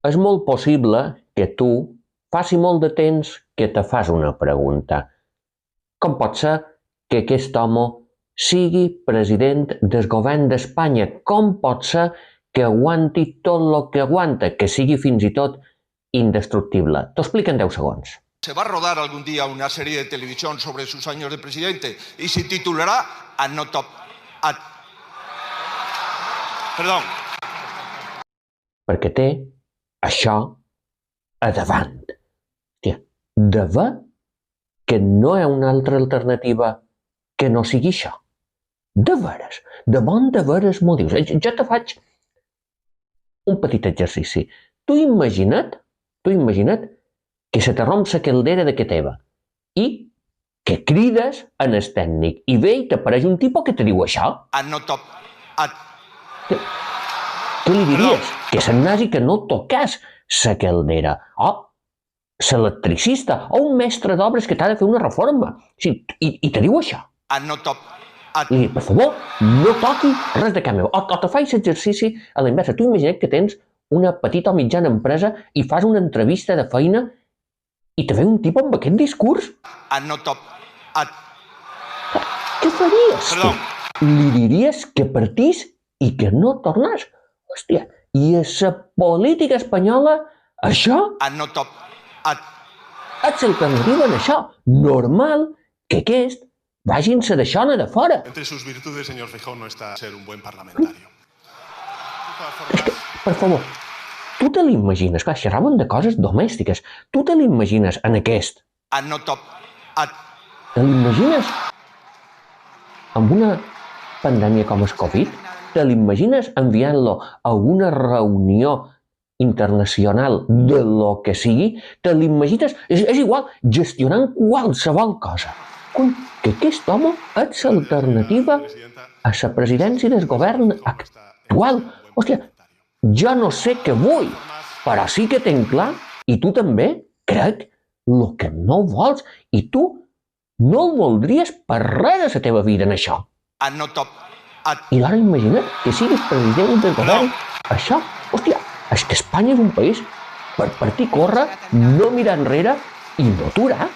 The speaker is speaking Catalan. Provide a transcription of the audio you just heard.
És molt possible que tu faci molt de temps que te fas una pregunta. Com pot ser que aquest home sigui president del govern d'Espanya? Com pot ser que aguanti tot el que aguanta, que sigui fins i tot indestructible? T'ho explico en 10 segons. Se va a rodar algún día una serie de televisión sobre sus años de presidente y se titulará Perdón. Perquè té això a davant. Hòstia, de ver que no hi ha una altra alternativa que no sigui això. De veres, de bon de veres m'ho dius. Jo te faig un petit exercici. Tu imagina't que se te romp la caldera de que teva i que crides en el tècnic i ve i t'apareix un tipus que te diu això. Què li diries? Que se'n nasi que no toques la caldera. O l'electricista o un mestre d'obres que t'ha de fer una reforma. Sí, i te diu això. I, per favor, no toqui res de casa meva. O te faig l'exercici a la inversa. Tu imagina't que tens una petita o mitjana empresa i fas una entrevista de feina i te ve un tipus amb aquest discurs. Què faries tu? Li diries que partís i que no tornàs. Hòstia, i a la política espanyola això és l'alternativa en això. Normal que aquest vagin-se d'això de fora. Entre sus virtudes, señor Feijóo, no está ser un buen parlamentario. Per favor, tu te l'imagines, clar, xerraven de coses domèstiques, tu te l'imagines en aquest? Te l'imagines amb una pandèmia com el Covid? Te l'imagines enviant-lo a una reunió internacional de lo que sigui? Te l'imagines? És igual, gestionant qualsevol cosa. Que aquest home és l'alternativa a la presidència del govern actual. Hòstia, jo no sé què vull, però sí que tinc clar, i tu també, crec, el que no vols, i tu no el voldries per res a la teva vida en això. I ara imagina't que siguis president del govern. Això, hòstia, és que Espanya és un país per partir córrer, no mirar enrere i no aturar.